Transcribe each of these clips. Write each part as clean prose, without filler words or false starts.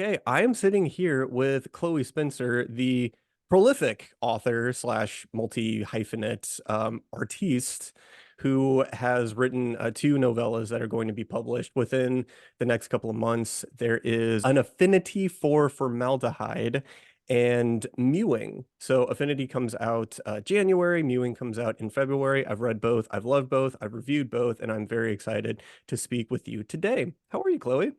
Okay, I am sitting here with Chloe Spencer, the prolific author slash multi-hyphenate artiste who has written two novellas that are going to be published within the next couple of months. There is An Affinity for Formaldehyde and Mewing. So Affinity comes out January, Mewing comes out in February. I've read both, I've loved both, I've reviewed both, and I'm very excited to speak with you today. How are you, Chloe?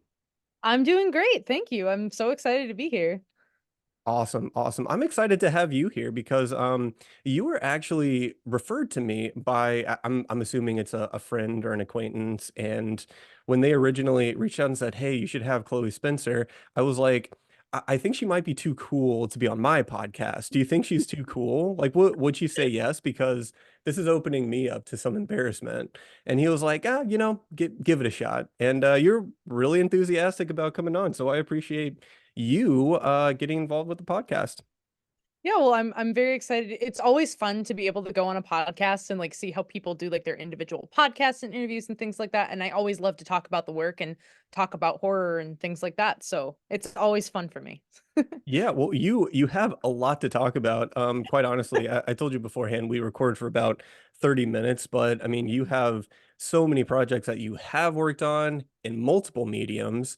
I'm doing great. Thank you. I'm so excited to be here. Awesome, awesome. I'm excited to have you here because you were actually referred to me by I'm assuming it's a friend or an acquaintance, and when they originally reached out and said, "Hey, you should have Chloe Spencer," I was like, I think she might be too cool to be on my podcast. Do you think she's too cool? Like, would she say yes? Because this is opening me up to some embarrassment. And he was like, give it a shot. And you're really enthusiastic about coming on, so I appreciate you getting involved with the podcast. Yeah, well, I'm very excited. It's always fun to be able to go on a podcast and like see how people do like their individual podcasts and interviews and things like that. And I always love to talk about the work and talk about horror and things like that. So it's always fun for me. Yeah, well, you have a lot to talk about. Quite honestly, I told you beforehand we record for about 30 minutes, but I mean, you have so many projects that you have worked on in multiple mediums.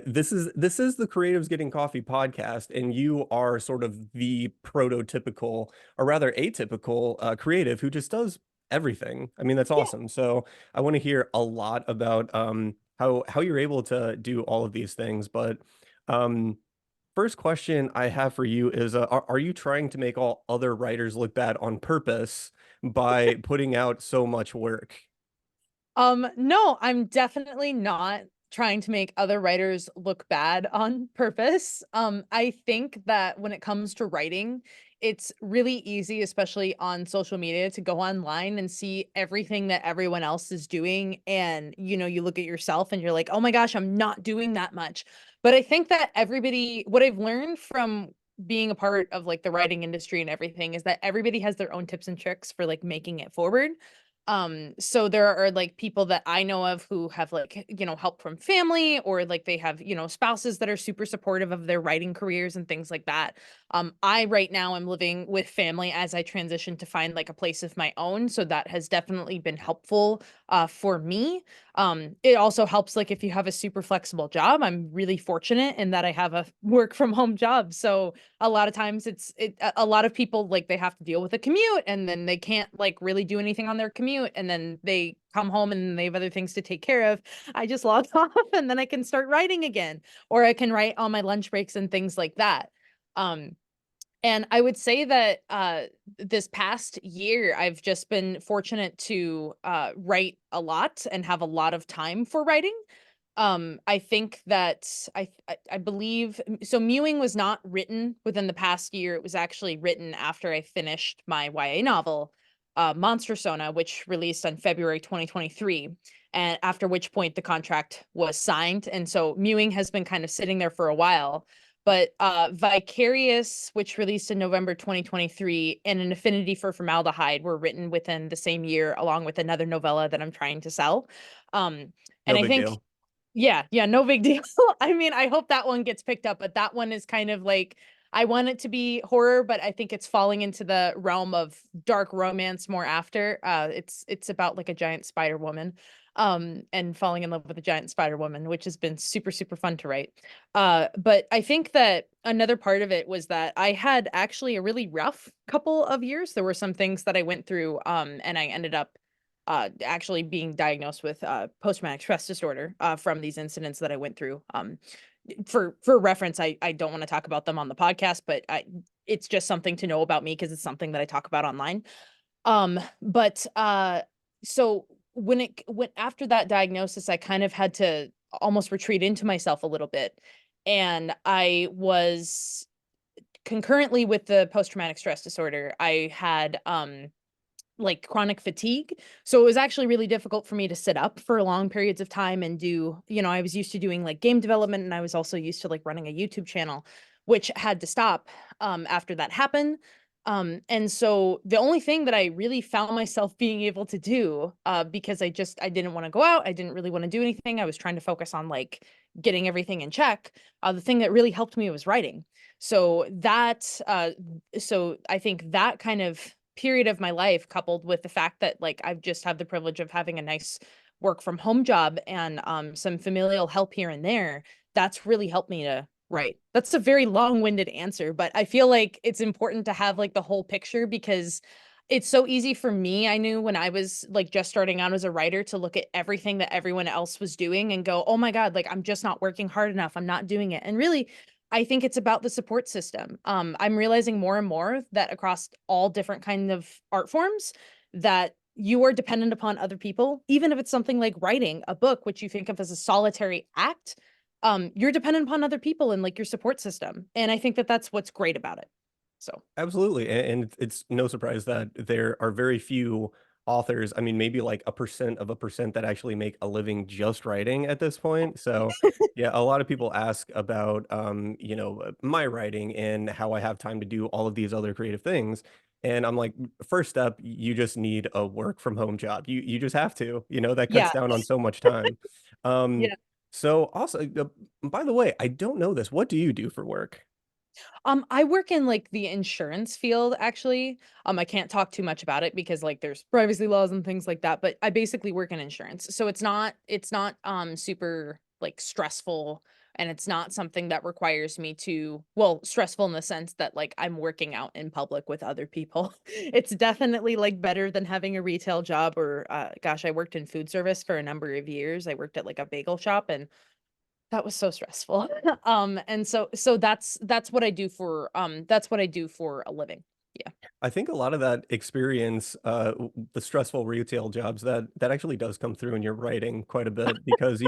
This is the Creatives Getting Coffee podcast, and you are sort of the prototypical, or rather atypical, creative who just does everything. I mean, that's Yeah. awesome. So I want to hear a lot about how you're able to do all of these things, but um. First question I have for you is are you trying to make all other writers look bad on purpose by putting out so much work? No, I'm definitely not trying to make other writers look bad on purpose. I think that when it comes to writing, it's really easy, especially on social media, to go online and see everything that everyone else is doing. And, you look at yourself and you're like, oh my gosh, I'm not doing that much. But I think that what I've learned from being a part of like the writing industry and everything is that everybody has their own tips and tricks for like making it forward. So there are like people that I know of who have like, help from family, or like they have, spouses that are super supportive of their writing careers and things like that. I right now am living with family as I transition to find like a place of my own. So that has definitely been helpful for me. It also helps like if you have a super flexible job. I'm really fortunate in that I have a work from home job. So a lot of times a lot of people like they have to deal with a commute, and then they can't like really do anything on their commute, and then they come home and they have other things to take care of. I just log off and then I can start writing again, or I can write on my lunch breaks and things like that. um and I would say that this past year, I've just been fortunate to write a lot and have a lot of time for writing. I think that I believe so. Mewing was not written within the past year. It was actually written after I finished my YA novel, Monster Sona, which released on February 2023. And after which point the contract was signed. And so Mewing has been kind of sitting there for a while. But Vicarious, which released in November 2023, and An Affinity for Formaldehyde were written within the same year, along with another novella that I'm trying to sell. Um, and No I big think, deal. yeah, yeah, no big deal. I mean, I hope that one gets picked up, but that one is kind of like I want it to be horror, but I think it's falling into the realm of dark romance more after. It's about like a giant spider woman, and falling in love with a giant spider woman, which has been super, super fun to write. But I think that another part of it was that I had actually a really rough couple of years. There were some things that I went through, and I ended up actually being diagnosed with post-traumatic stress disorder from these incidents that I went through. For reference, I don't want to talk about them on the podcast, but it's just something to know about me because it's something that I talk about online. But so when it went after that diagnosis, I kind of had to almost retreat into myself a little bit, and I was concurrently with the post-traumatic stress disorder. I had like chronic fatigue. So it was actually really difficult for me to sit up for long periods of time and do, I was used to doing like game development, and I was also used to like running a YouTube channel, which had to stop after that happened. And so the only thing that I really found myself being able to do, because I didn't want to go out, I didn't really want to do anything. I was trying to focus on like getting everything in check. The thing that really helped me was writing. So so I think that kind of period of my life, coupled with the fact that like I've just had the privilege of having a nice work from home job and some familial help here and there, that's really helped me to write. That's a very long-winded answer, but I feel like it's important to have like the whole picture because it's so easy for me. I knew when I was like just starting out as a writer to look at everything that everyone else was doing and go, "Oh my God, like I'm just not working hard enough. I'm not doing it." And really, I think it's about the support system. I'm realizing more and more that across all different kinds of art forms, that you are dependent upon other people, even if it's something like writing a book, which you think of as a solitary act. You're dependent upon other people and like your support system. And I think that that's what's great about it. So, Absolutely. And it's no surprise that there are very few authors, I mean, maybe like a percent of a percent that actually make a living just writing at this point. So, yeah, a lot of people ask about, my writing and how I have time to do all of these other creative things. And I'm like, first step, you just need a work from home job. You just have to, that cuts yeah. down on so much time. Um, Yeah. so also, by the way, I don't know this. What do you do for work? I work in like the insurance field actually. I can't talk too much about it because like there's privacy laws and things like that, but I basically work in insurance. So it's not super like stressful, and it's not something that requires me to, well, stressful in the sense that like I'm working out in public with other people. It's definitely like better than having a retail job or gosh, I worked in food service for a number of years. I worked at like a bagel shop, and that was so stressful. And so that's what I do for that's what I do for a living. Yeah. I think a lot of that experience, the stressful retail jobs, that actually does come through in your writing quite a bit because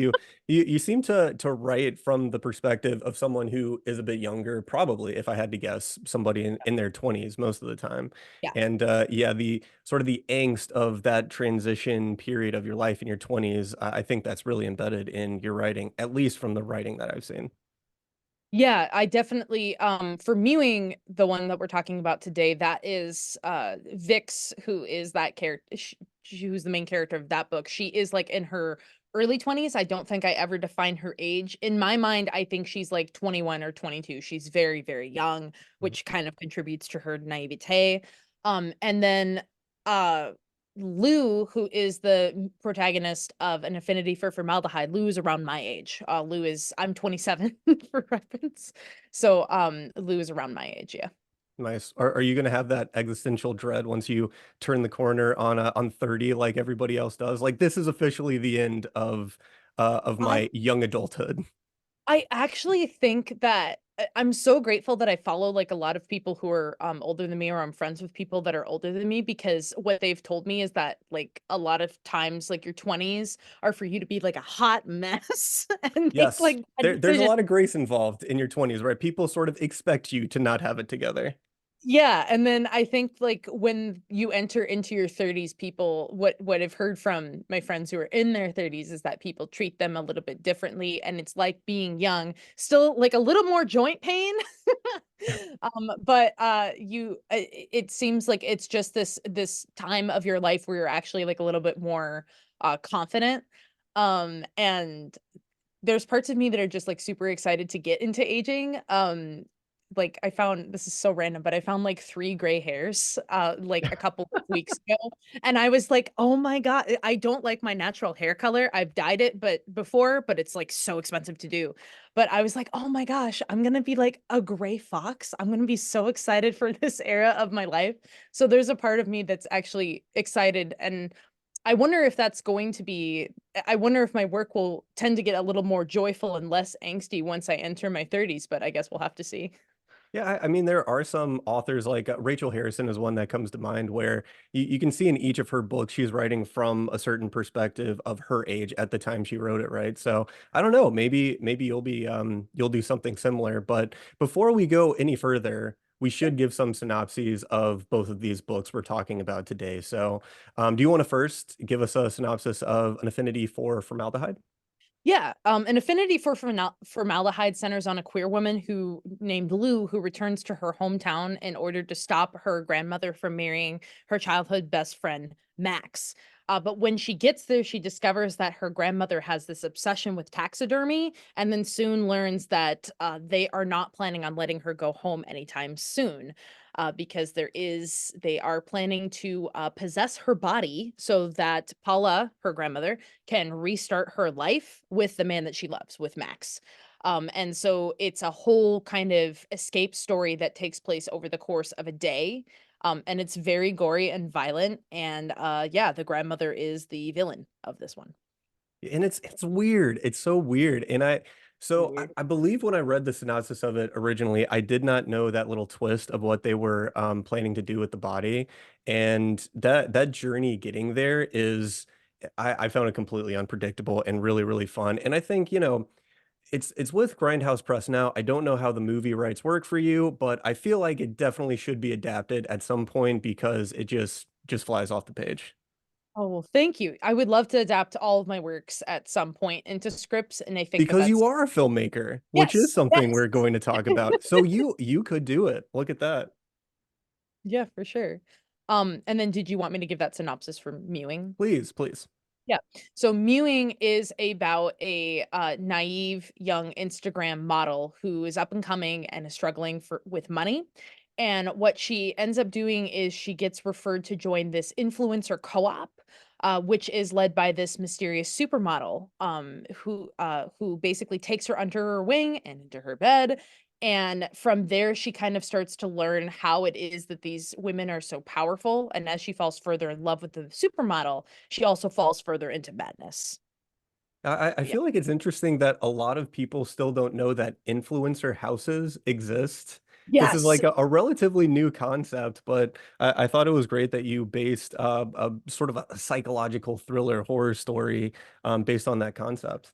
you seem to write from the perspective of someone who is a bit younger, probably, if I had to guess, somebody in their 20s most of the time. Yeah. And yeah, the sort of the angst of that transition period of your life in your 20s, I think that's really embedded in your writing, at least from the writing that I've seen. Yeah, I definitely for Mewing, the one that we're talking about today, that is Vix, who is that character, who's the main character of that book. She is like in her early 20s. I don't think I ever define her age. In my mind, I think she's like 21 or 22. She's very, very young, which kind of contributes to her naivete. And then uh Lou, who is the protagonist of An Affinity for Formaldehyde, Lou is around my age. I'm 27 for reference. So Lou is around my age, yeah. Nice. Are you gonna have that existential dread once you turn the corner on 30 like everybody else does? Like this is officially the end of Um my young adulthood. I actually think that I'm so grateful that I follow like a lot of people who are older than me, or I'm friends with people that are older than me, because what they've told me is that like a lot of times like your 20s are for you to be like a hot mess and make Yes. like bad There's a decisions. lot of grace involved in your 20s, right? People sort of expect you to not have it together. Yeah, and then I think like when you enter into your 30s, people, what I've heard from my friends who are in their 30s is that people treat them a little bit differently, and it's like being young, still like a little more joint pain. But it seems like it's just this time of your life where you're actually like a little bit more confident. And there's parts of me that are just like super excited to get into aging. Like I found, this is so random, but I found like 3 gray hairs like a couple of weeks ago. And I was like, oh my God, I don't like my natural hair color. I've dyed it but it's like so expensive to do. But I was like, oh my gosh, I'm gonna be like a gray fox. I'm gonna be so excited for this era of my life. So there's a part of me that's actually excited, and I wonder if that's going to be, I wonder if my work will tend to get a little more joyful and less angsty once I enter my 30s, but I guess we'll have to see. Yeah, I mean, there are some authors like Rachel Harrison is one that comes to mind where you can see in each of her books she's writing from a certain perspective of her age at the time she wrote it, right? So I don't know, maybe you'll do something similar. But before we go any further, we should give some synopses of both of these books we're talking about today. So do you want to first give us a synopsis of An Affinity for Formaldehyde? Yeah, An Affinity for Formaldehyde centers on a queer woman who named Lou, who returns to her hometown in order to stop her grandmother from marrying her childhood best friend, Max. But when she gets there, she discovers that her grandmother has this obsession with taxidermy, and then soon learns that they are not planning on letting her go home anytime soon. Because they are planning to possess her body so that Paula, her grandmother, can restart her life with the man that she loves, with Max. And so it's a whole kind of escape story that takes place over the course of a day. And it's very gory and violent. And yeah, the grandmother is the villain of this one. And it's weird. It's so weird. And Weird. I believe when I read the synopsis of it originally, I did not know that little twist of what they were planning to do with the body. And that journey getting there is I found it completely unpredictable and really, really fun. And I think, it's with Grindhouse Press now. I don't know how the movie rights work for you, but I feel like it definitely should be adapted at some point because it just flies off the page. Oh, well, thank you. I would love to adapt all of my works at some point into scripts, and I think that Because you that's are a filmmaker, which is yes, something yes. we're going to talk about. So you could do it. Look at that. Yeah, for sure. And then did you want me to give that synopsis for Mewing? Please, please. Yeah. So Mewing is about a naive young Instagram model who is up and coming and is struggling with money. And what she ends up doing is she gets referred to join this influencer co-op, which is led by this mysterious supermodel, who basically takes her under her wing and into her bed. And from there, she kind of starts to learn how it is that these women are so powerful. And as she falls further in love with the supermodel, she also falls further into madness. I Yeah. feel like it's interesting that a lot of people still don't know that influencer houses exist. This is Yes. like a relatively new concept, but I thought it was great that you based a sort of a psychological thriller horror story based on that concept.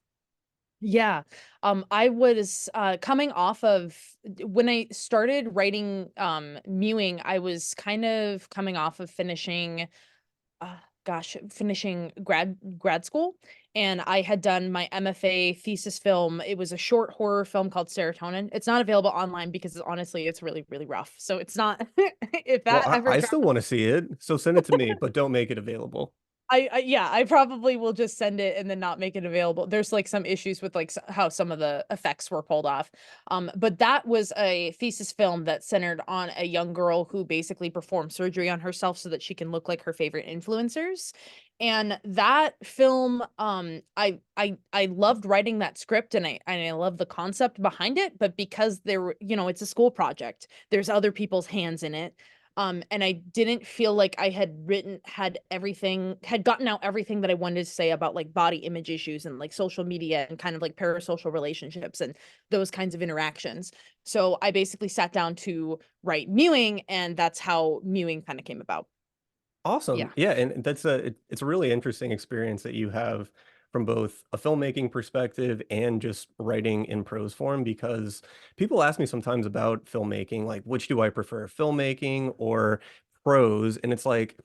Yeah. I was coming off of when I started writing Mewing, I was kind of coming off of finishing grad school, and I had done my MFA thesis film. It was a short horror film called Serotonin. It's not available online because honestly it's really really rough. So it's not if Well, that ever I still want to see it, so send it to me, but don't make it available. I yeah, I probably will just send it and then not make it available. There's, like, some issues with, like, how some of the effects were pulled off. But that was a thesis film that centered on a young girl who basically performed surgery on herself so that she can look like her favorite influencers. And that film, I loved writing that script and I love the concept behind it, but because it's a school project, there's other people's hands in it. And I didn't feel like I had gotten out everything that I wanted to say about like body image issues and like social media and kind of like parasocial relationships and those kinds of interactions. So I basically sat down to write Mewing, and that's how Mewing kind of came about. Awesome. Yeah. Yeah, and it's a really interesting experience that you have from both a filmmaking perspective and just writing in prose form because people ask me sometimes about filmmaking, like which do I prefer, filmmaking or prose? And it's like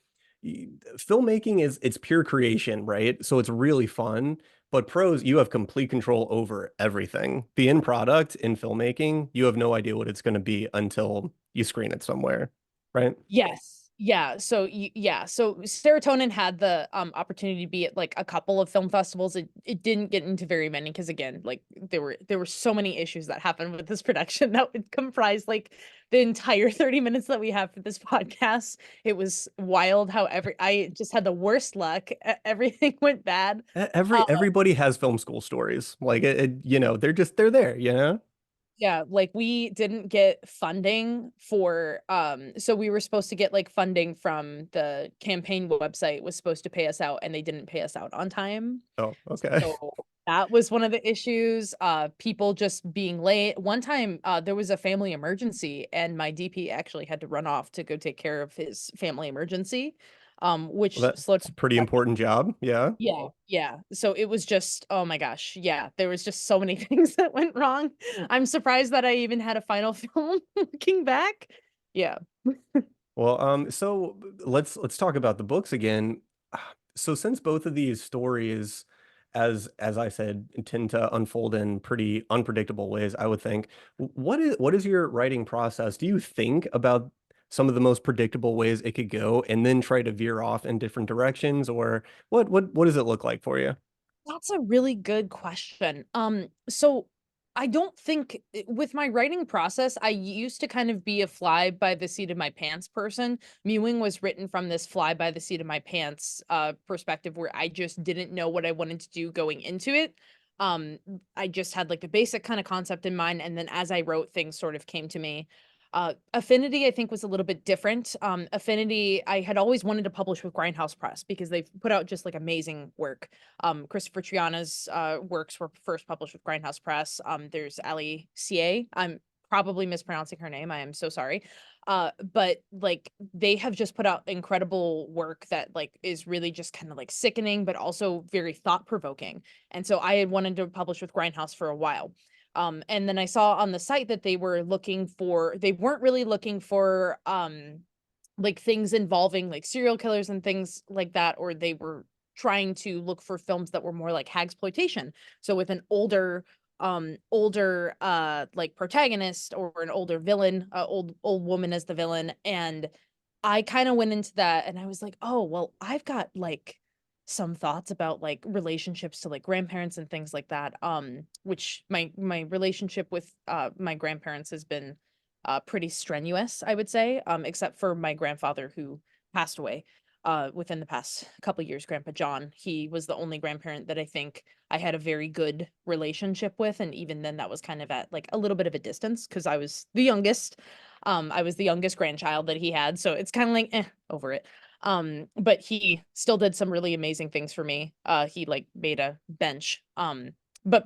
filmmaking is it's pure creation, right? So it's really fun, but prose, you have complete control over everything. The end product in filmmaking, you have no idea what it's going to be until you screen it somewhere, right? Yes. Yeah. So Serotonin had the opportunity to be at like a couple of film festivals. It didn't get into very many because again, like there were so many issues that happened with this production that would comprise like the entire 30 minutes that we have for this podcast. It was wild how I just had the worst luck. Everything went bad. Everybody has film school stories. Like they're there, you know? Yeah, like, we didn't get funding for, so we were supposed to get, like, funding from the campaign website was supposed to pay us out, and they didn't pay us out on time. Oh, okay. So, that was one of the issues, people just being late. One time, there was a family emergency, and my DP actually had to run off to go take care of his family emergency, which Well, slowed that's a pretty down. important job. Yeah. Yeah, yeah. So it was just oh my gosh, yeah, there was just so many things that went wrong. I'm surprised that I even had a final film looking back. Yeah. Well, so let's talk about the books again. So since both of these stories as I said, tend to unfold in pretty unpredictable ways, I would think. What is your writing process? Do you think about some of the most predictable ways it could go and then try to veer off in different directions, or what does it look like for you? That's a really good question. So I don't think with my writing process, I used to kind of be a fly by the seat of my pants person. Mewing was written from this fly by the seat of my pants perspective where I just didn't know what I wanted to do going into it. Um, I just had like the basic kind of concept in mind, and then as I wrote, things sort of came to me. Affinity, I think, was a little bit different. Affinity, I had always wanted to publish with Grindhouse Press because they've put out just like amazing work. Christopher Triana's works were first published with Grindhouse Press. There's Ali CA. I'm probably mispronouncing her name. I am so sorry. But like they have just put out incredible work that like is really just kind of like sickening, but also very thought provoking. And so I had wanted to publish with Grindhouse for a while. And then I saw on the site that they weren't really looking for like things involving like serial killers and things like that, or they were trying to look for films that were more like hagsploitation. So with an older like protagonist or an older villain, old woman as the villain. And I kind of went into that and I was like, oh, well, I've got like some thoughts about like relationships to like grandparents and things like that. Which my relationship with my grandparents has been pretty strenuous, I would say, except for my grandfather who passed away within the past couple years, Grandpa John. He was the only grandparent that I think I had a very good relationship with, and even then, that was kind of at like a little bit of a distance because I was the youngest. I was the youngest grandchild that he had, so it's kind of like over it. But he still did some really amazing things for me. He like made a bench. But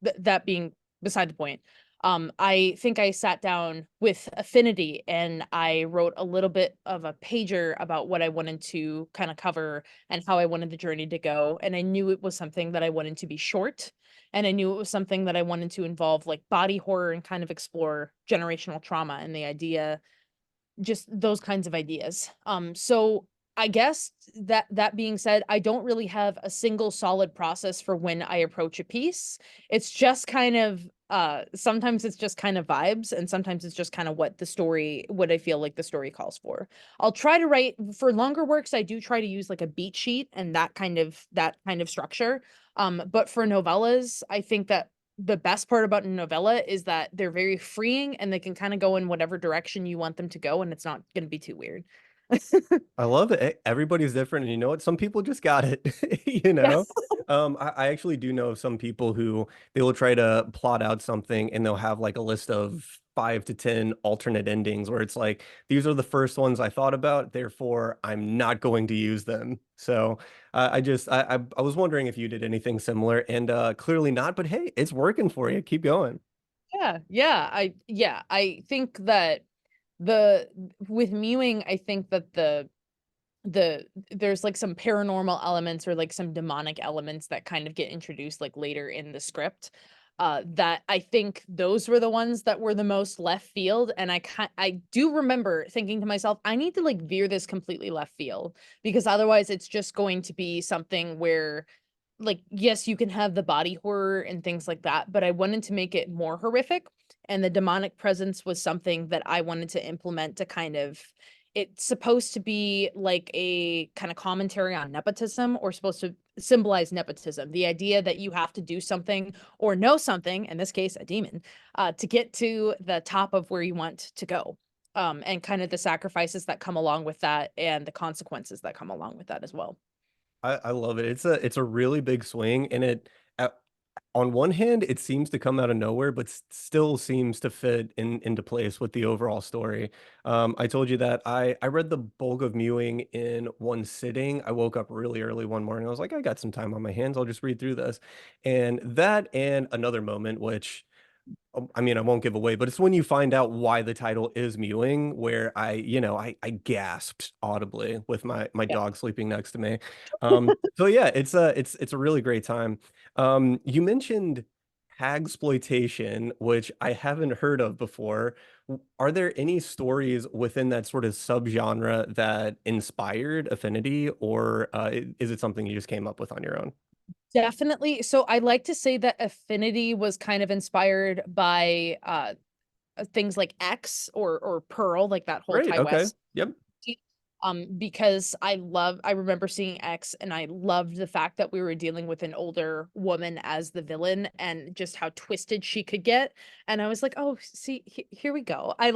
that being beside the point, I think I sat down with Affinity and I wrote a little bit of a pager about what I wanted to kind of cover and how I wanted the journey to go. And I knew it was something that I wanted to be short. And I knew it was something that I wanted to involve like body horror and kind of explore generational trauma and the idea, just those kinds of ideas. So I guess that being said, I don't really have a single solid process for when I approach a piece. It's just kind of sometimes it's just kind of vibes and sometimes it's just kind of what I feel like the story calls for. I'll try to write for longer works. I do try to use like a beat sheet and that kind of structure. But for novellas, I think that the best part about a novella is that they're very freeing and they can kind of go in whatever direction you want them to go and it's not going to be too weird. I love it. Everybody's different, and you know what? Some people just got it, you Yeah. know? I actually do know some people who they will try to plot out something and they'll have like a list of 5 to 10 alternate endings where it's like, these are the first ones I thought about, therefore I'm not going to use them. So I was wondering if you did anything similar, and clearly not, but hey, it's working for you. Keep going. I think that the with mewing, I think that the there's like some paranormal elements or like some demonic elements that kind of get introduced like later in the script. That I think those were the ones that were the most left field, and I do remember thinking to myself, I need to like veer this completely left field because otherwise it's just going to be something where like yes you can have the body horror and things like that, but I wanted to make it more horrific, and the demonic presence was something that I wanted to implement to kind of, it's supposed to be like a kind of commentary on nepotism or supposed to symbolize nepotism, the idea that you have to do something or know something, in this case a demon, to get to the top of where you want to go, and kind of the sacrifices that come along with that and the consequences that come along with that as well. I love it. It's a really big swing, and uh, on one hand, it seems to come out of nowhere, but still seems to fit into place with the overall story. I told you that I read the bulk of Mewing in one sitting. I woke up really early one morning. I was like, I got some time on my hands. I'll just read through this, and that and another moment, which I mean, I won't give away, but it's when you find out why the title is Mewing, where I gasped audibly with my Yeah. dog sleeping next to me. So yeah, it's a really great time. You mentioned hagsploitation, which I haven't heard of before. Are there any stories within that sort of subgenre that inspired Affinity, or is it something you just came up with on your own? Definitely. So I like to say that Affinity was kind of inspired by things like X or Pearl, like that whole Great. Ty Okay. West. Yep. Because I remember seeing X and I loved the fact that we were dealing with an older woman as the villain and just how twisted she could get. And I was like, oh, see, here we go. I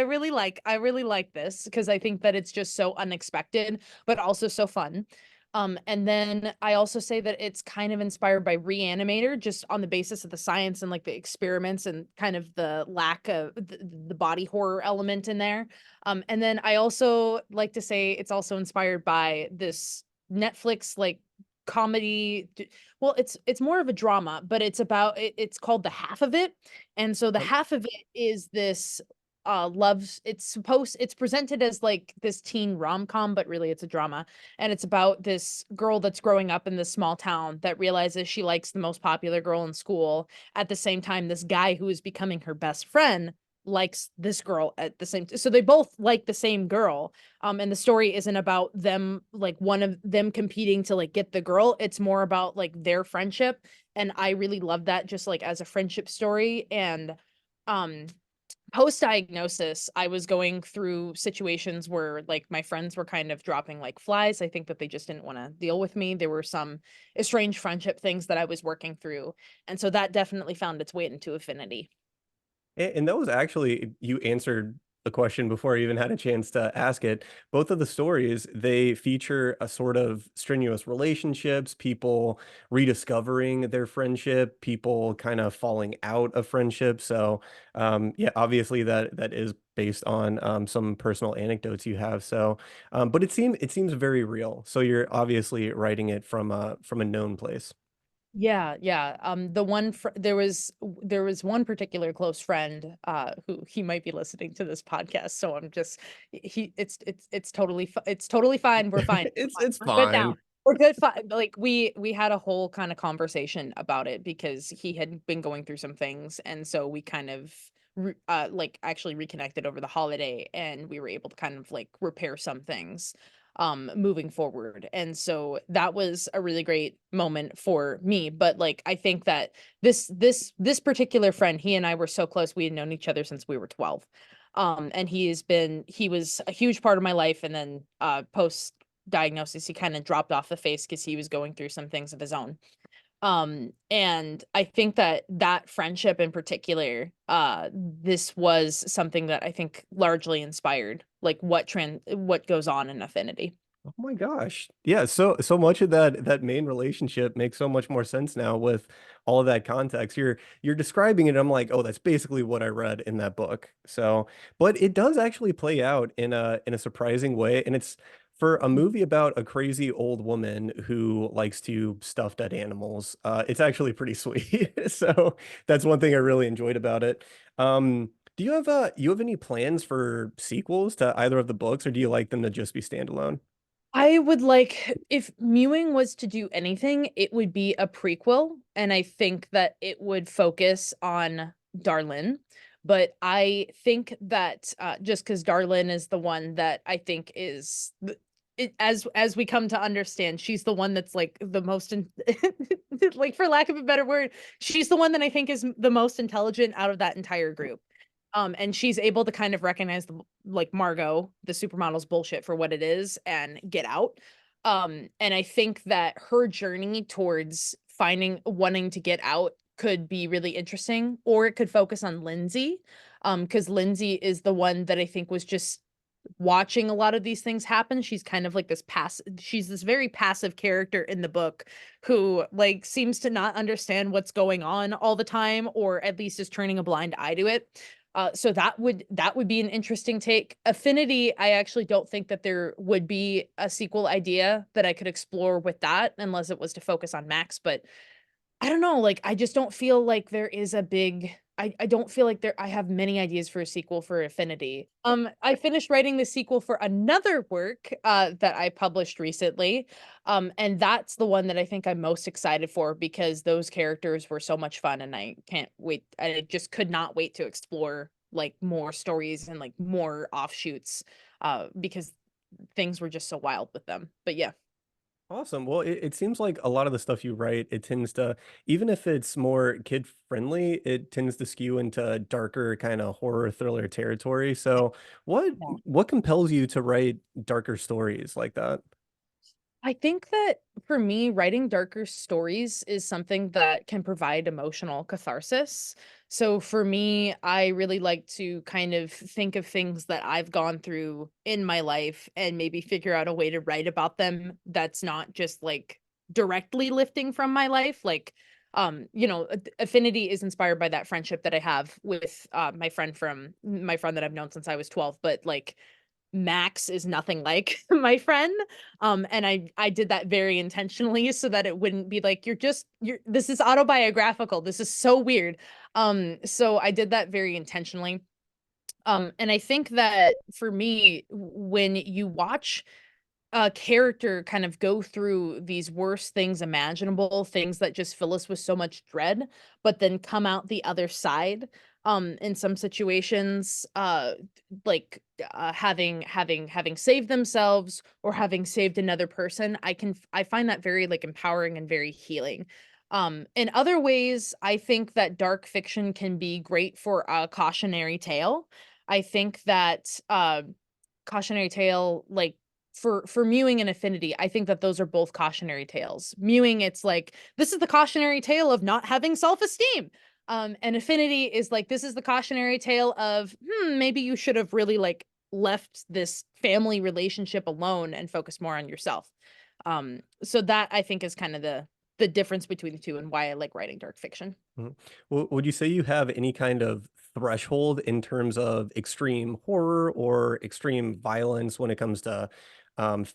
really like this because I think that it's just so unexpected, but also so fun. And then I also say that it's kind of inspired by Reanimator, just on the basis of the science and like the experiments and kind of the lack of the body horror element in there. And then I also like to say it's also inspired by this Netflix like comedy. Well, it's more of a drama, but it's called The Half of It. And so the Yep. half of it is this loves it's presented as like this teen rom-com, but really it's a drama. And it's about this girl that's growing up in this small town that realizes she likes the most popular girl in school. At the same time, this guy who is becoming her best friend likes this girl at the same so they both like the same girl. And the story isn't about them like one of them competing to like get the girl. It's more about like their friendship. And I really love that just like as a friendship story. And um post diagnosis, I was going through situations where like my friends were kind of dropping like flies. I think that they just didn't want to deal with me. There were some estranged friendship things that I was working through. And so that definitely found its way into Affinity. And that was actually, you answered the question before I even had a chance to ask it. Both of the stories, they feature a sort of strenuous relationships, people rediscovering their friendship, people kind of falling out of friendship. So, yeah, obviously that is based on some personal anecdotes you have. So, but it seems very real. So you're obviously writing it from a known place. Yeah, yeah. There was one particular close friend, who he might be listening to this podcast. So I'm just he it's totally fine. We're fine. It's We're good now. fine. We're good. Fine. Like we had a whole kind of conversation about it because he had been going through some things, and so we kind of like actually reconnected over the holiday, and we were able to kind of like repair some things moving forward. And so that was a really great moment for me. But like I think that this particular friend, he and I were so close. We had known each other since we were 12. And he was a huge part of my life. And then post diagnosis he kind of dropped off the face because he was going through some things of his own. And I think that that friendship in particular, this was something that I think largely inspired like what goes on in Affinity. Oh my gosh. Yeah, so much of that main relationship makes so much more sense now with all of that context. You're describing it, I'm like, "Oh, that's basically what I read in that book." So, but it does actually play out in a surprising way, and it's for a movie about a crazy old woman who likes to stuff dead animals. It's actually pretty sweet. So, that's one thing I really enjoyed about it. Do you have any plans for sequels to either of the books, or do you like them to just be standalone? I would like if Mewing was to do anything, it would be a prequel, and I think that it would focus on Darlin. But I think that just because Darlin is the one that I think is as we come to understand, she's the one that's like the most like for lack of a better word, she's the one that I think is the most intelligent out of that entire group. And she's able to kind of recognize the like Margot, the supermodel's bullshit for what it is and get out. And I think that her journey towards finding wanting to get out could be really interesting, or it could focus on Lindsay. Because Lindsay is the one that I think was just watching a lot of these things happen. She's kind of like she's this very passive character in the book who like seems to not understand what's going on all the time, or at least is turning a blind eye to it. So that would be an interesting take. Affinity, I actually don't think that there would be a sequel idea that I could explore with that unless it was to focus on Max. But I don't know, like, I just don't feel like there is a big I don't feel like I have many ideas for a sequel for Affinity. I finished writing the sequel for another work, that I published recently, and that's the one that I think I'm most excited for because those characters were so much fun, and I can't wait I just could not wait to explore, like, more stories and, like, more offshoots, because things were just so wild with them, but yeah. Awesome. Well, it seems like a lot of the stuff you write, it tends to, even if it's more kid friendly, it tends to skew into darker kind of horror thriller territory. So, what compels you to write darker stories like that? I think that for me, writing darker stories is something that can provide emotional catharsis. So for me, I really like to kind of think of things that I've gone through in my life and maybe figure out a way to write about them that's not just like directly lifting from my life. Like, Affinity is inspired by that friendship that I have with my friend that I've known since I was 12. But like, Max is nothing like my friend. And I did that very intentionally so that it wouldn't be like, you're this is autobiographical. This is so weird. So I did that very intentionally. And I think that for me, when you watch a character kind of go through these worst things imaginable, things that just fill us with so much dread, but then come out the other side. In some situations, like having saved themselves or having saved another person, I find that very like empowering and very healing. In other ways, I think that dark fiction can be great for a cautionary tale. I think that cautionary tale like for Mewing and Affinity, I think that those are both cautionary tales. Mewing, it's like, this is the cautionary tale of not having self-esteem. And Affinity is like, this is the cautionary tale of, maybe you should have really like left this family relationship alone and focus more on yourself. So that I think is kind of the difference between the two and why I like writing dark fiction. Mhm. Would you say you have any kind of threshold in terms of extreme horror or extreme violence when it comes to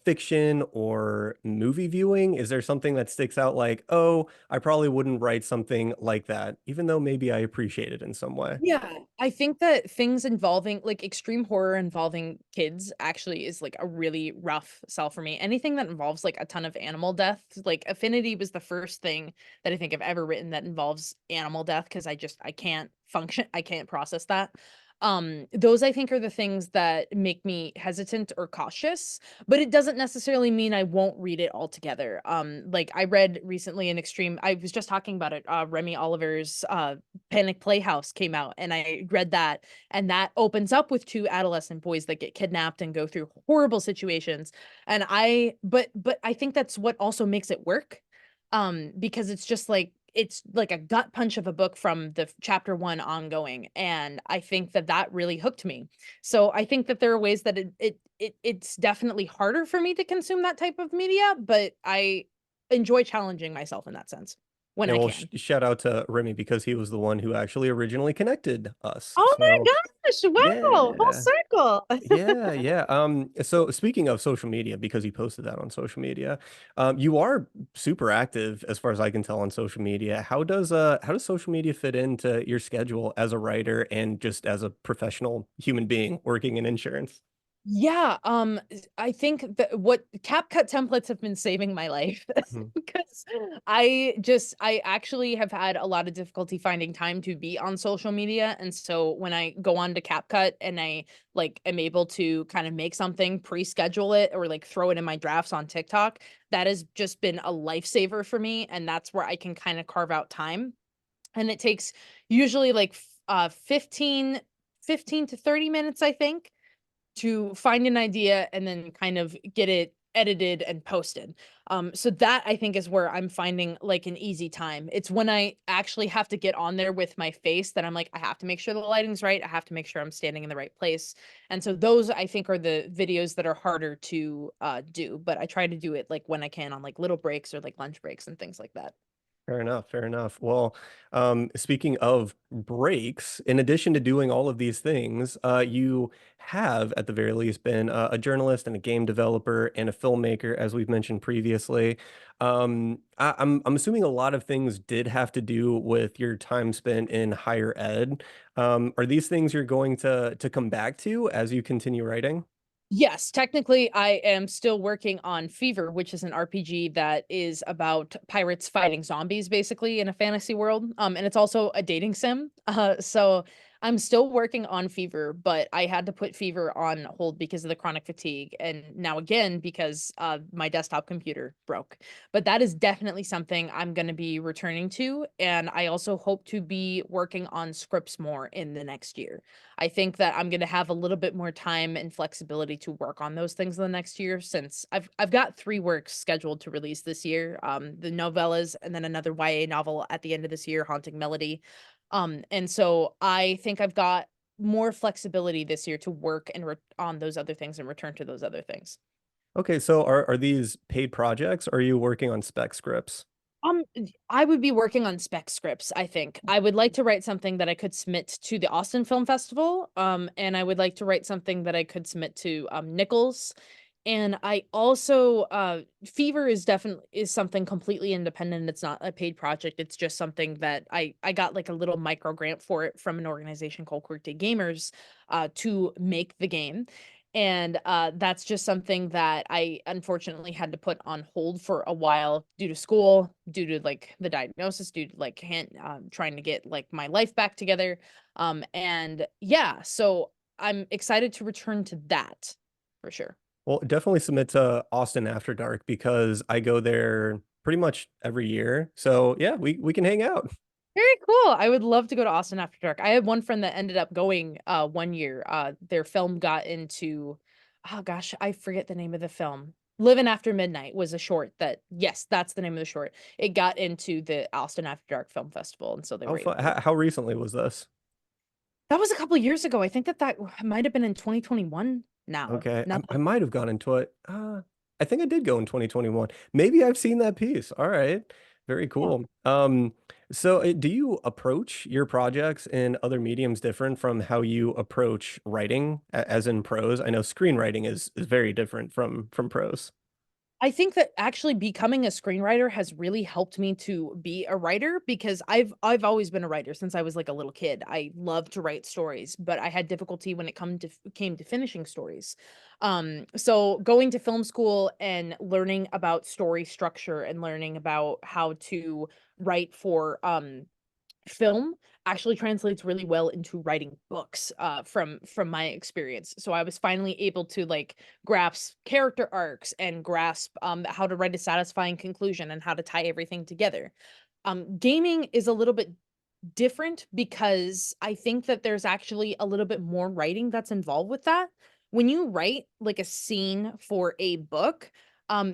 fiction or movie viewing? Is there something that sticks out like, oh, I probably wouldn't write something like that, even though maybe I appreciate it in some way? Yeah, I think that things involving like extreme horror involving kids actually is like a really rough sell for me. Anything that involves like a ton of animal death, like Affinity was the first thing that I think I've ever written that involves animal death because I can't function, I can't process that. Those I think are the things that make me hesitant or cautious, but it doesn't necessarily mean I won't read it altogether. Like I read recently an extreme, I was just talking about it, Remy Oliver's Panic Playhouse came out and I read that, and that opens up with two adolescent boys that get kidnapped and go through horrible situations. And but I think that's what also makes it work. Because it's like a gut punch of a book from the chapter 1 ongoing, and I think that that really hooked me. So I think that there are ways that it's definitely harder for me to consume that type of media, but I enjoy challenging myself in that sense when Yeah, I well, can. shout out to Remy because he was the one who actually originally connected us. Oh my So, gosh, wow, full yeah. circle. Yeah, yeah. So speaking of social media, because you posted that on social media, you are super active as far as I can tell on social media. How does social media fit into your schedule as a writer and just as a professional human being working in insurance? Yeah, I think that what CapCut templates have been saving my life Mhm. because I actually have had a lot of difficulty finding time to be on social media, and so when I go on to CapCut and I like am able to kind of make something, pre-schedule it, or like throw it in my drafts on TikTok, that has just been a lifesaver for me, and that's where I can kind of carve out time. And it takes usually like 15 to 30 minutes, I think, to find an idea and then kind of get it edited and posted. So that I think is where I'm finding like an easy time. It's when I actually have to get on there with my face that I'm like, I have to make sure the lighting's right. I have to make sure I'm standing in the right place. And so those I think are the videos that are harder to do, but I try to do it like when I can on like little breaks or like lunch breaks and things like that. Fair enough, fair enough. Well, speaking of breaks, in addition to doing all of these things, you have, at the very least, been a journalist and a game developer and a filmmaker, as we've mentioned previously. I'm assuming a lot of things did have to do with your time spent in higher ed. Are these things you're going to come back to as you continue writing? Yes, technically, I am still working on Fever, which is an RPG that is about pirates fighting zombies, basically in a fantasy world. And it's also a dating sim. So I'm still working on Fever, but I had to put Fever on hold because of the chronic fatigue, and now again because my desktop computer broke. But that is definitely something I'm going to be returning to, and I also hope to be working on scripts more in the next year. I think that I'm going to have a little bit more time and flexibility to work on those things in the next year, since I've got 3 works scheduled to release this year. The novellas, and then another YA novel at the end of this year, Haunting Melody. And so I think I've got more flexibility this year to work and on those other things and return to those other things. Okay, so are these paid projects? Or are you working on spec scripts? I would be working on spec scripts, I think. I would like to write something that I could submit to the Austin Film Festival, and I would like to write something that I could submit to Nichols. And I also Fever is definitely is something completely independent. It's not a paid project. It's just something that I got like a little micro grant for it from an organization called Workday Gamers to make the game. And that's just something that I unfortunately had to put on hold for a while due to school, due to like the diagnosis, due to like trying to get like my life back together. And yeah, so I'm excited to return to that for sure. Well, definitely submit to Austin After Dark because I go there pretty much every year. So yeah, we can hang out. Very cool. I would love to go to Austin After Dark. I had one friend that ended up going one year. Their film got into, oh gosh, I forget the name of the film. Living After Midnight was a short that, yes, that's the name of the short. It got into the Austin After Dark Film Festival, and so they How were able fun, to go. how recently was this? That was a couple years ago. I think that might have been in 2021 now. Okay, Now I that might have gone into it. I think I did go in 2021. Maybe I've seen that piece. All right. Very yeah. cool. So do you approach your projects in other mediums different from how you approach writing as in prose? I know screenwriting is very different from prose. I think that actually becoming a screenwriter has really helped me to be a writer because I've always been a writer since I was like a little kid. I love to write stories, but I had difficulty when it came to finishing stories. So going to film school and learning about story structure and learning about how to write for film actually translates really well into writing books from my experience. So I was finally able to like grasp character arcs and grasp how to write a satisfying conclusion and how to tie everything together. Gaming is a little bit different because I think that there's actually a little bit more writing that's involved with that. When you write like a scene for a book,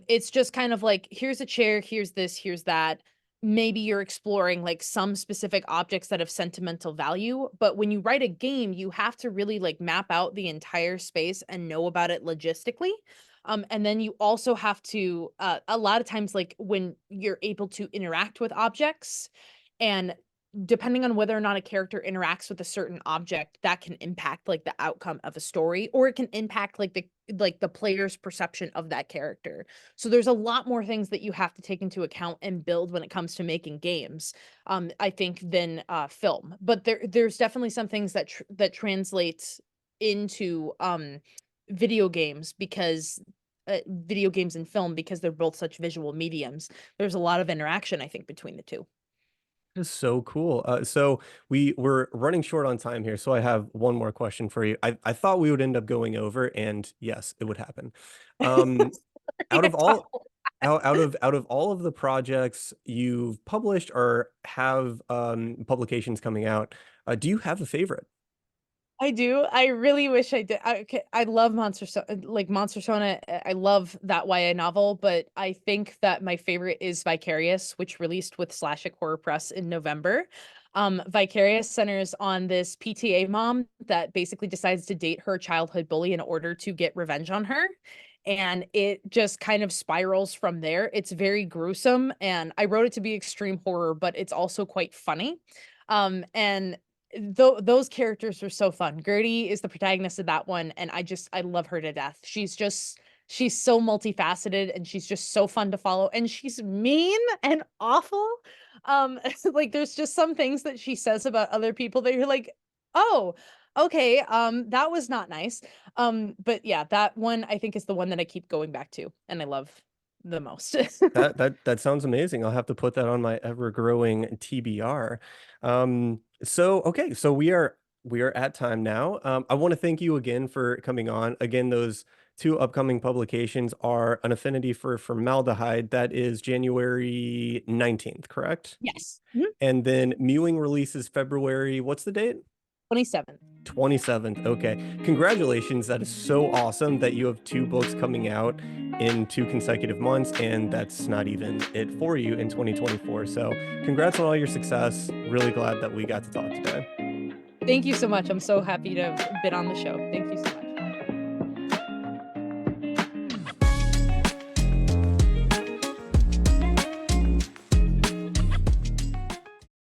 it's just kind of like, here's a chair, here's this, here's that. Maybe you're exploring like some specific objects that have sentimental value, but when you write a game, you have to really like map out the entire space and know about it logistically. And then you also have to, a lot of times, like when you're able to interact with objects, and depending on whether or not a character interacts with a certain object, that can impact like the outcome of a story, or it can impact like the player's perception of that character. So there's a lot more things that you have to take into account and build when it comes to making games, I think, than film. But there's definitely some things that translates into video games because video games and film, because they're both such visual mediums. There's a lot of interaction, I think, between the two. Is so cool. So we're running short on time here, so I have one more question for you. I thought we would end up going over, and yes, it would happen. Um, out I of all talk out of all of the projects you've published or have publications coming out, do you have a favorite? I do. I really wish I did. I love Monster Sona. I love that YA novel, but I think that my favorite is Vicarious, which released with Slashic Horror Press in November. Vicarious centers on this PTA mom that basically decides to date her childhood bully in order to get revenge on her. And it just kind of spirals from there. It's very gruesome, and I wrote it to be extreme horror, but it's also quite funny. And those characters were so fun. Gertie is the protagonist of that one, and I love her to death. She's so multifaceted, and she's just so fun to follow, and she's mean and awful. Like there's just some things that she says about other people that you're like, "Oh, okay, that was not nice." But yeah, that one I think is the one that I keep going back to and I love the most. That sounds amazing. I'll have to put that on my ever-growing TBR. So okay, so we are we are at time now. I want to thank you again for coming on. Again, those two upcoming publications are An Affinity for Formaldehyde. That is January 19th, correct? Yes. And then Mewing releases February, what's the date? 27th. 27th. Okay. Congratulations. That is so awesome that you have two books coming out in two consecutive months, and that's not even it for you in 2024. So, congrats on all your success. Really glad that we got to talk today. Thank you so much. I'm so happy to have been on the show. Thank you so much.